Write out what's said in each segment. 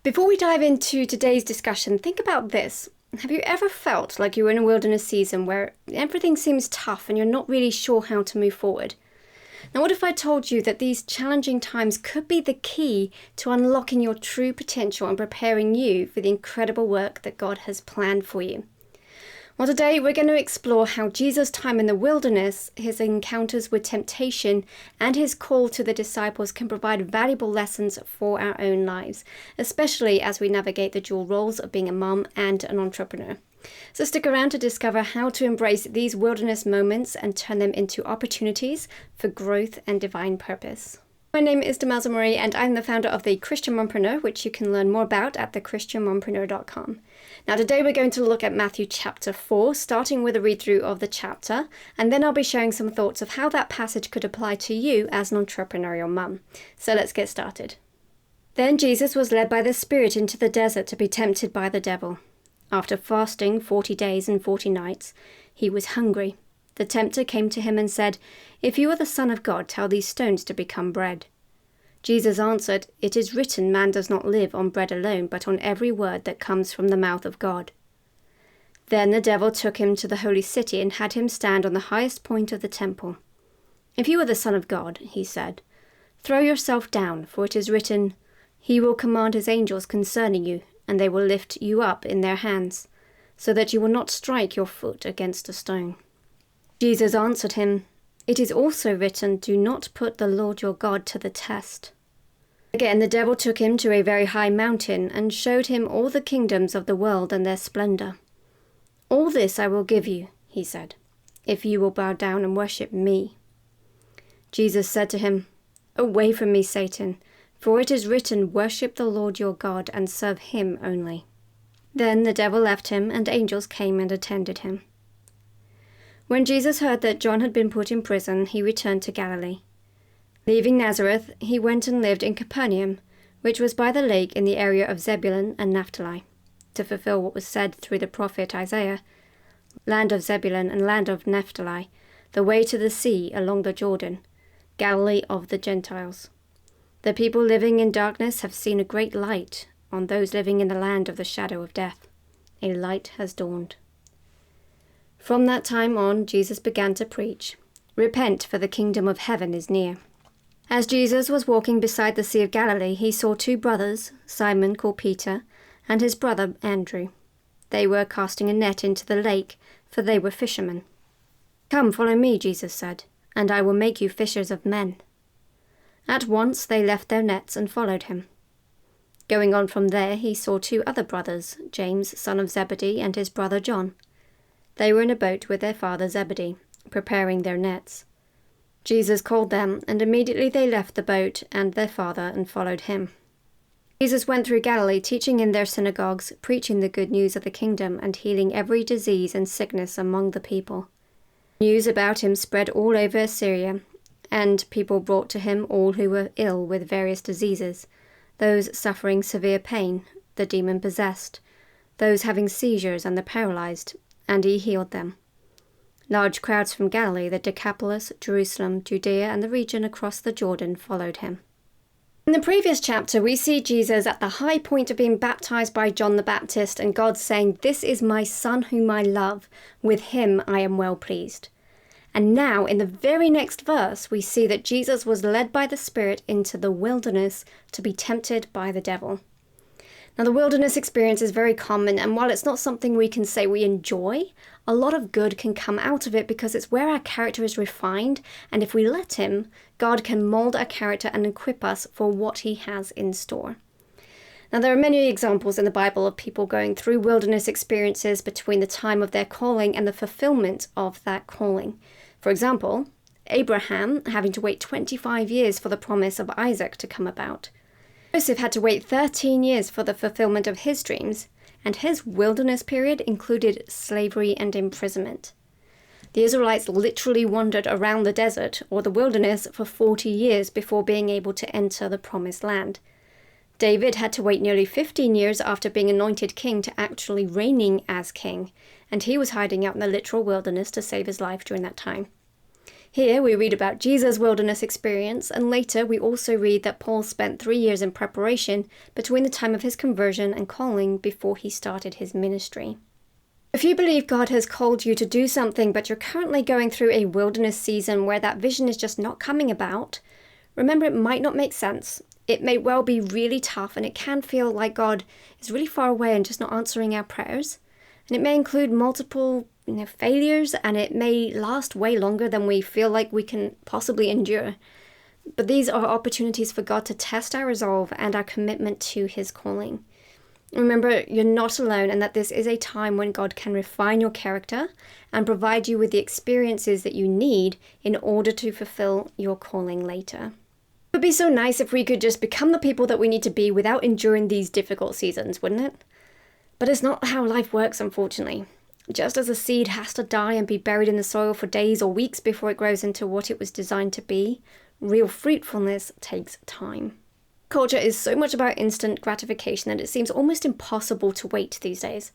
Before we dive into today's discussion, think about this. Have you ever felt like you were in a wilderness season where everything seems tough and you're not really sure how to move forward? Now, what if I told you that these challenging times could be the key to unlocking your true potential and preparing you for the incredible work that God has planned for you? Well, today we're going to explore how Jesus' time in the wilderness, his encounters with temptation, and his call to the disciples can provide valuable lessons for our own lives, especially as we navigate the dual roles of being a mom and an entrepreneur. So stick around to discover how to embrace these wilderness moments and turn them into opportunities for growth and divine purpose. My name is Demelza and I'm the founder of the Christian Mompreneur, which you can learn more about at thechristianmompreneur.com. Now today we're going to look at Matthew chapter 4, starting with a read-through of the chapter, and then I'll be sharing some thoughts of how that passage could apply to you as an entrepreneurial mum. So let's get started. Then Jesus was led by the Spirit into the desert to be tempted by the devil. After fasting 40 days and 40 nights, he was hungry. The tempter came to him and said, "If you are the Son of God, tell these stones to become bread." Jesus answered, "It is written, man does not live on bread alone, but on every word that comes from the mouth of God." Then the devil took him to the holy city and had him stand on the highest point of the temple. "If you are the Son of God," he said, "throw yourself down, for it is written, he will command his angels concerning you, and they will lift you up in their hands, so that you will not strike your foot against a stone." Jesus answered him, "It is also written, do not put the Lord your God to the test." Again the devil took him to a very high mountain and showed him all the kingdoms of the world and their splendor. "All this I will give you," he said, "if you will bow down and worship me." Jesus said to him, "Away from me, Satan, for it is written, worship the Lord your God and serve him only." Then the devil left him, and angels came and attended him. When Jesus heard that John had been put in prison, he returned to Galilee. Leaving Nazareth, he went and lived in Capernaum, which was by the lake in the area of Zebulun and Naphtali, to fulfill what was said through the prophet Isaiah, "Land of Zebulun and land of Naphtali, the way to the sea along the Jordan, Galilee of the Gentiles. The people living in darkness have seen a great light. On those living in the land of the shadow of death, a light has dawned." From that time on, Jesus began to preach, "Repent, for the kingdom of heaven is near." As Jesus was walking beside the Sea of Galilee, he saw two brothers, Simon called Peter, and his brother Andrew. They were casting a net into the lake, for they were fishermen. "Come, follow me," Jesus said, "and I will make you fishers of men." At once they left their nets and followed him. Going on from there, he saw two other brothers, James, son of Zebedee, and his brother John. They were in a boat with their father Zebedee, preparing their nets. Jesus called them, and immediately they left the boat and their father and followed him. Jesus went through Galilee, teaching in their synagogues, preaching the good news of the kingdom, and healing every disease and sickness among the people. News about him spread all over Syria, and people brought to him all who were ill with various diseases, those suffering severe pain, the demon-possessed, those having seizures and the paralyzed, and he healed them. Large crowds from Galilee, the Decapolis, Jerusalem, Judea, and the region across the Jordan followed him. In the previous chapter, we see Jesus at the high point of being baptized by John the Baptist, and God saying, "This is my Son whom I love, with him I am well pleased." And now, in the very next verse, we see that Jesus was led by the Spirit into the wilderness to be tempted by the devil. Now, the wilderness experience is very common, and while it's not something we can say we enjoy, a lot of good can come out of it because it's where our character is refined, and if we let him, God can mold our character and equip us for what he has in store. Now, there are many examples in the Bible of people going through wilderness experiences between the time of their calling and the fulfillment of that calling. For example, Abraham having to wait 25 years for the promise of Isaac to come about. Joseph had to wait 13 years for the fulfillment of his dreams, and his wilderness period included slavery and imprisonment. The Israelites literally wandered around the desert or the wilderness for 40 years before being able to enter the promised land. David had to wait nearly 15 years after being anointed king to actually reigning as king, and he was hiding out in the literal wilderness to save his life during that time. Here we read about Jesus' wilderness experience, and later we also read that Paul spent 3 years in preparation between the time of his conversion and calling before he started his ministry. If you believe God has called you to do something, but you're currently going through a wilderness season where that vision is just not coming about, remember it might not make sense. It may well be really tough, and it can feel like God is really far away and just not answering our prayers. And it may include multiple failures, and it may last way longer than we feel like we can possibly endure. But these are opportunities for God to test our resolve and our commitment to his calling. Remember, you're not alone, and that this is a time when God can refine your character and provide you with the experiences that you need in order to fulfill your calling later. It would be so nice if we could just become the people that we need to be without enduring these difficult seasons, wouldn't it? But it's not how life works, unfortunately. Just as a seed has to die and be buried in the soil for days or weeks before it grows into what it was designed to be, real fruitfulness takes time. Culture is so much about instant gratification that it seems almost impossible to wait these days.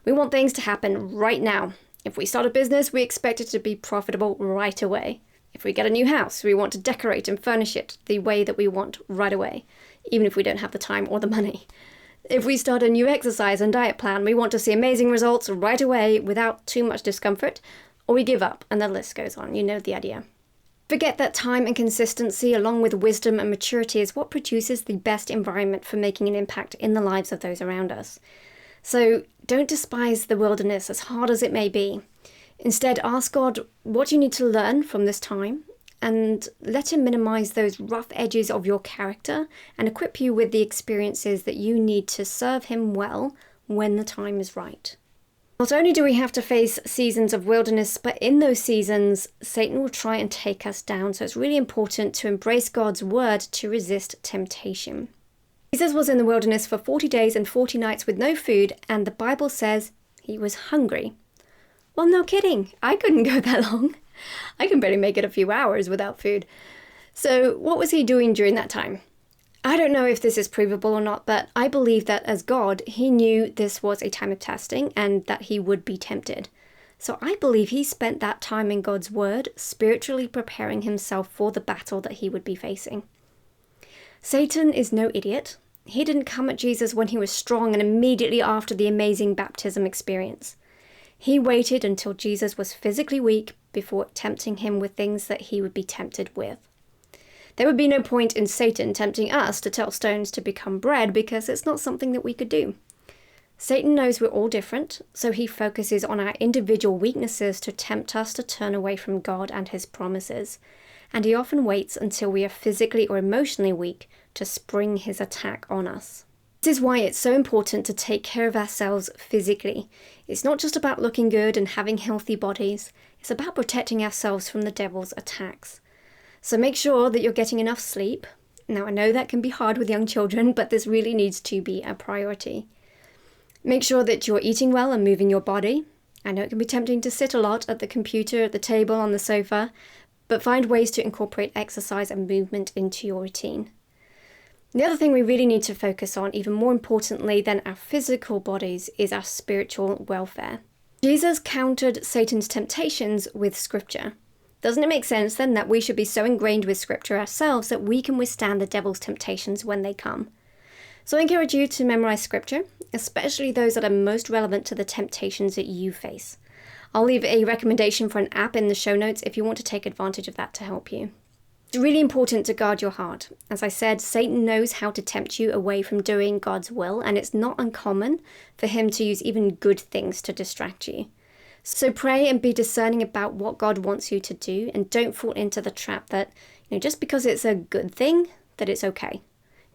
We want things to happen right now. If we start a business, we expect it to be profitable right away. If we get a new house, we want to decorate and furnish it the way that we want right away, even if we don't have the time or the money. If we start a new exercise and diet plan, we want to see amazing results right away without too much discomfort, or we give up, and the list goes on. You know the idea. Forget that time and consistency, along with wisdom and maturity, is what produces the best environment for making an impact in the lives of those around us. So don't despise the wilderness, as hard as it may be. Instead, ask God what you need to learn from this time, and let him minimize those rough edges of your character and equip you with the experiences that you need to serve him well when the time is right. Not only do we have to face seasons of wilderness, but in those seasons, Satan will try and take us down. So it's really important to embrace God's word to resist temptation. Jesus was in the wilderness for 40 days and 40 nights with no food, and the Bible says he was hungry. Well, no kidding. I couldn't go that long. I can barely make it a few hours without food. So what was he doing during that time? I don't know if this is provable or not, but I believe that as God, he knew this was a time of testing and that he would be tempted. So I believe he spent that time in God's word, spiritually preparing himself for the battle that he would be facing. Satan is no idiot. He didn't come at Jesus when he was strong and immediately after the amazing baptism experience. He waited until Jesus was physically weak before tempting him with things that he would be tempted with. There would be no point in Satan tempting us to tell stones to become bread because it's not something that we could do. Satan knows we're all different, so he focuses on our individual weaknesses to tempt us to turn away from God and his promises. And he often waits until we are physically or emotionally weak to spring his attack on us. This is why it's so important to take care of ourselves physically. It's not just about looking good and having healthy bodies. It's about protecting ourselves from the devil's attacks. So make sure that you're getting enough sleep. Now, I know that can be hard with young children, but this really needs to be a priority. Make sure that you're eating well and moving your body. I know it can be tempting to sit a lot at the computer, at the table, on the sofa, but find ways to incorporate exercise and movement into your routine. The other thing we really need to focus on, even more importantly than our physical bodies, is our spiritual welfare. Jesus countered Satan's temptations with Scripture. Doesn't it make sense then that we should be so ingrained with Scripture ourselves that we can withstand the devil's temptations when they come? So I encourage you to memorize Scripture, especially those that are most relevant to the temptations that you face. I'll leave a recommendation for an app in the show notes if you want to take advantage of that to help you. It's really important to guard your heart. As I said, Satan knows how to tempt you away from doing God's will, and it's not uncommon for him to use even good things to distract you. So pray and be discerning about what God wants you to do, and don't fall into the trap that, just because it's a good thing, that it's okay.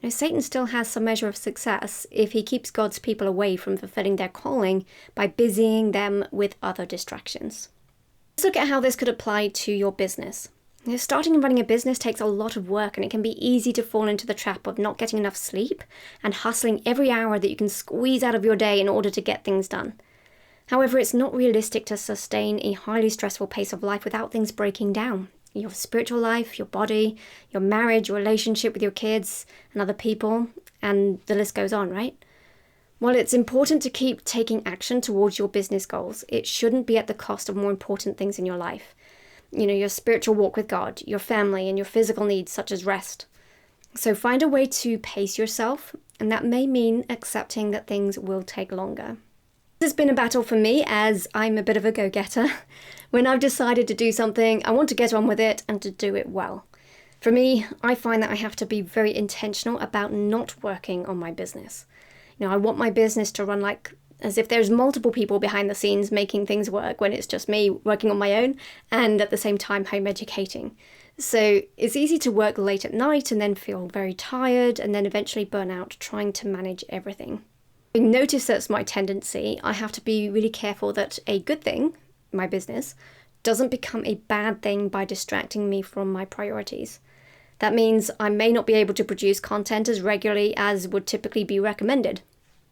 Satan still has some measure of success if he keeps God's people away from fulfilling their calling by busying them with other distractions. Let's look at how this could apply to your business. Starting and running a business takes a lot of work, and it can be easy to fall into the trap of not getting enough sleep and hustling every hour that you can squeeze out of your day in order to get things done. However, it's not realistic to sustain a highly stressful pace of life without things breaking down. Your spiritual life, your body, your marriage, your relationship with your kids and other people, and the list goes on, right? While it's important to keep taking action towards your business goals, it shouldn't be at the cost of more important things in your life. your spiritual walk with God, your family, and your physical needs such as rest. So find a way to pace yourself, and that may mean accepting that things will take longer. This has been a battle for me, as I'm a bit of a go-getter. When I've decided to do something, I want to get on with it and to do it well. For me, I find that I have to be very intentional about not working on my business. I want my business to run as if there's multiple people behind the scenes making things work, when it's just me working on my own and at the same time home educating. So it's easy to work late at night and then feel very tired and then eventually burn out trying to manage everything. I notice that's my tendency. I have to be really careful that a good thing, my business, doesn't become a bad thing by distracting me from my priorities. That means I may not be able to produce content as regularly as would typically be recommended.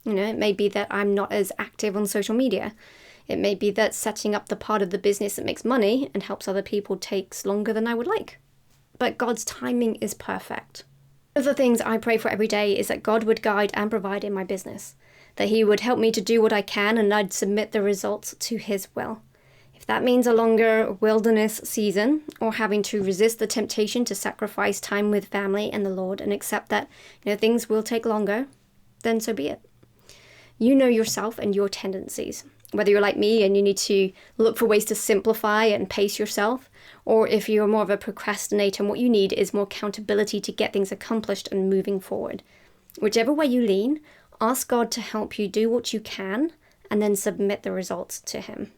It may be that I'm not as active on social media. It may be that setting up the part of the business that makes money and helps other people takes longer than I would like. But God's timing is perfect. One of the things I pray for every day is that God would guide and provide in my business, that He would help me to do what I can and I'd submit the results to His will. If that means a longer wilderness season or having to resist the temptation to sacrifice time with family and the Lord and accept that things will take longer, then so be it. You know yourself and your tendencies. Whether you're like me and you need to look for ways to simplify and pace yourself, or if you're more of a procrastinator and what you need is more accountability to get things accomplished and moving forward. Whichever way you lean, ask God to help you do what you can and then submit the results to Him.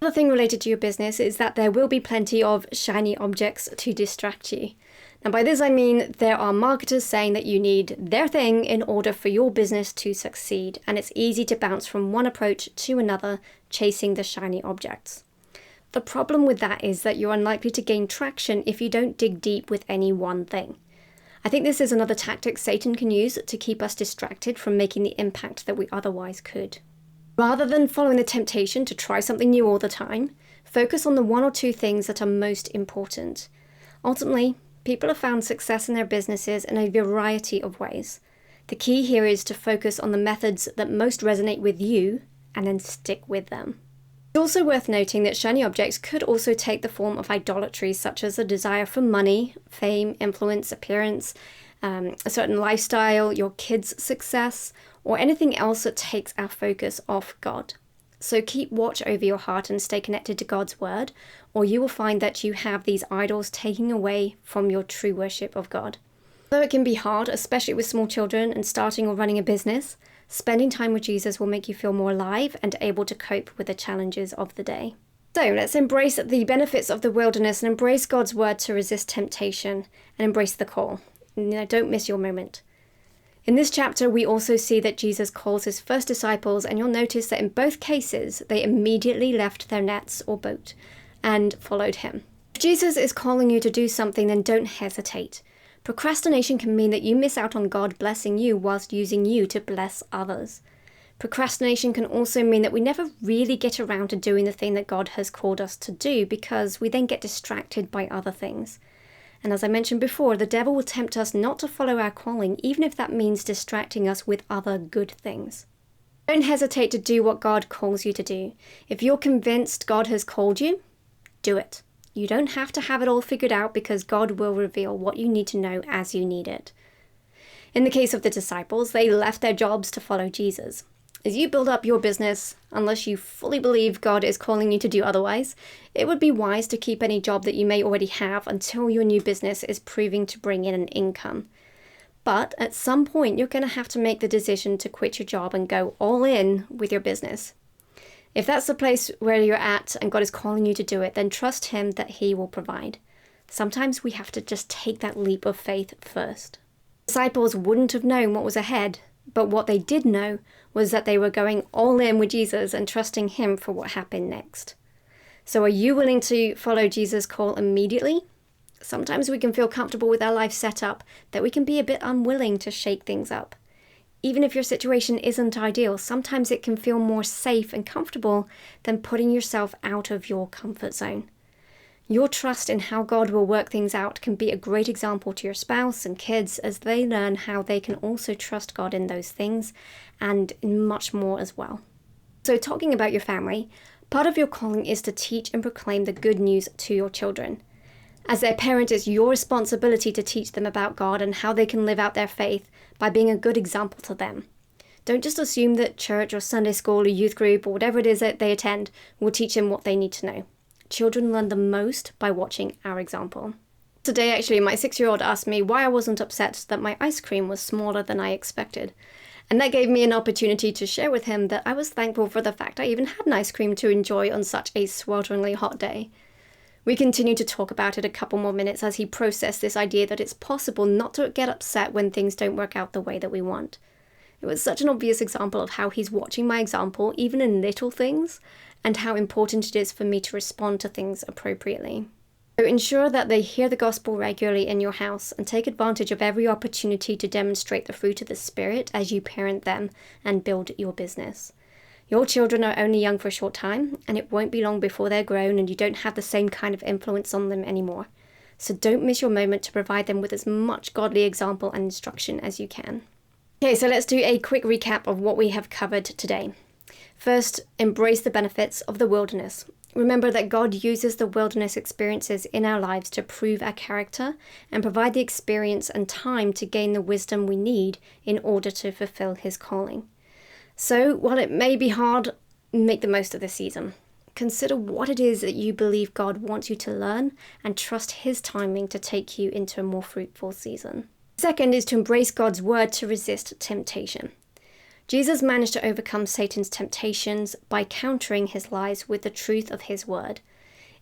Another thing related to your business is that there will be plenty of shiny objects to distract you. And by this I mean there are marketers saying that you need their thing in order for your business to succeed, and it's easy to bounce from one approach to another, chasing the shiny objects. The problem with that is that you're unlikely to gain traction if you don't dig deep with any one thing. I think this is another tactic Satan can use to keep us distracted from making the impact that we otherwise could. Rather than following the temptation to try something new all the time, focus on the one or two things that are most important. Ultimately, people have found success in their businesses in a variety of ways. The key here is to focus on the methods that most resonate with you and then stick with them. It's also worth noting that shiny objects could also take the form of idolatry, such as a desire for money, fame, influence, appearance, a certain lifestyle, your kids' success, or anything else that takes our focus off God. So keep watch over your heart and stay connected to God's word, or you will find that you have these idols taking away from your true worship of God. Although it can be hard, especially with small children and starting or running a business, spending time with Jesus will make you feel more alive and able to cope with the challenges of the day. So let's embrace the benefits of the wilderness and embrace God's word to resist temptation and embrace the call. Don't miss your moment. In this chapter, we also see that Jesus calls his first disciples, and you'll notice that in both cases, they immediately left their nets or boat and followed him. If Jesus is calling you to do something, then don't hesitate. Procrastination can mean that you miss out on God blessing you whilst using you to bless others. Procrastination can also mean that we never really get around to doing the thing that God has called us to do because we then get distracted by other things. And as I mentioned before, the devil will tempt us not to follow our calling, even if that means distracting us with other good things. Don't hesitate to do what God calls you to do. If you're convinced God has called you, do it. You don't have to have it all figured out because God will reveal what you need to know as you need it. In the case of the disciples, they left their jobs to follow Jesus. As you build up your business, unless you fully believe God is calling you to do otherwise, it would be wise to keep any job that you may already have until your new business is proving to bring in an income. But at some point, you're going to have to make the decision to quit your job and go all in with your business. If that's the place where you're at and God is calling you to do it, then trust him that he will provide. Sometimes we have to just take that leap of faith first. The disciples wouldn't have known what was ahead, but what they did know was that they were going all in with Jesus and trusting him for what happened next. So are you willing to follow Jesus' call immediately? Sometimes we can feel comfortable with our life set up that we can be a bit unwilling to shake things up. Even if your situation isn't ideal, sometimes it can feel more safe and comfortable than putting yourself out of your comfort zone. Your trust in how God will work things out can be a great example to your spouse and kids as they learn how they can also trust God in those things and in much more as well. So talking about your family, Part of your calling is to teach and proclaim the good news to your children. As their parent, it's your responsibility to teach them about God and how they can live out their faith by being a good example to them. Don't just assume that church or Sunday school or youth group or whatever it is that they attend will teach them what they need to know. Children learn the most by watching our example. Today, actually, my 6-year-old asked me why I wasn't upset that my ice cream was smaller than I expected. And that gave me an opportunity to share with him that I was thankful for the fact I even had an ice cream to enjoy on such a swelteringly hot day. We continued to talk about it a couple more minutes as he processed this idea that it's possible not to get upset when things don't work out the way that we want. It was such an obvious example of how he's watching my example, even in little things, and how important it is for me to respond to things appropriately. So ensure that they hear the gospel regularly in your house and take advantage of every opportunity to demonstrate the fruit of the Spirit as you parent them and build your business. Your children are only young for a short time, and it won't be long before they're grown and you don't have the same kind of influence on them anymore. So don't miss your moment to provide them with as much godly example and instruction as you can. Okay, so let's do a quick recap of what we have covered today. First, embrace the benefits of the wilderness. Remember that God uses the wilderness experiences in our lives to prove our character and provide the experience and time to gain the wisdom we need in order to fulfill His calling. So, while it may be hard, make the most of this season. Consider what it is that you believe God wants you to learn and trust His timing to take you into a more fruitful season. Second is to embrace God's word to resist temptation. Jesus managed to overcome Satan's temptations by countering his lies with the truth of his word.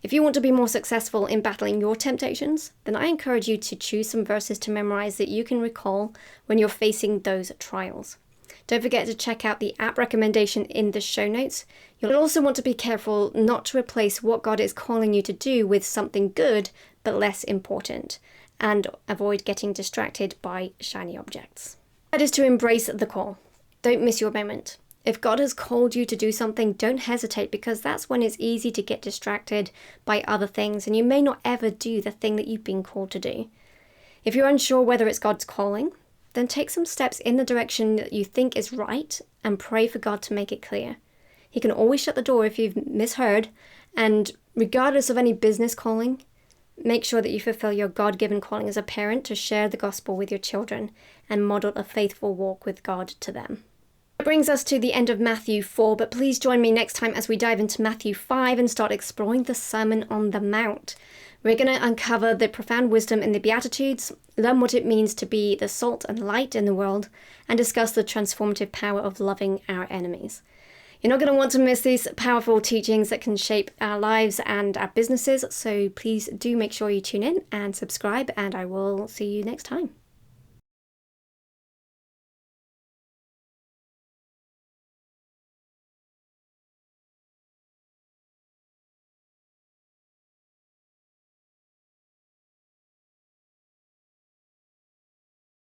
If you want to be more successful in battling your temptations, then I encourage you to choose some verses to memorize that you can recall when you're facing those trials. Don't forget to check out the app recommendation in the show notes. You'll also want to be careful not to replace what God is calling you to do with something good but less important, and avoid getting distracted by shiny objects. That is to embrace the call. Don't miss your moment. If God has called you to do something, don't hesitate, because that's when it's easy to get distracted by other things and you may not ever do the thing that you've been called to do. If you're unsure whether it's God's calling, then take some steps in the direction that you think is right and pray for God to make it clear. He can always shut the door if you've misheard, and regardless of any business calling, make sure that you fulfill your God-given calling as a parent to share the gospel with your children and model a faithful walk with God to them. That brings us to the end of Matthew 4, but please join me next time as we dive into Matthew 5 and start exploring the Sermon on the Mount. We're going to uncover the profound wisdom in the Beatitudes, learn what it means to be the salt and light in the world, and discuss the transformative power of loving our enemies. You're not going to want to miss these powerful teachings that can shape our lives and our businesses, so please do make sure you tune in and subscribe, and I will see you next time.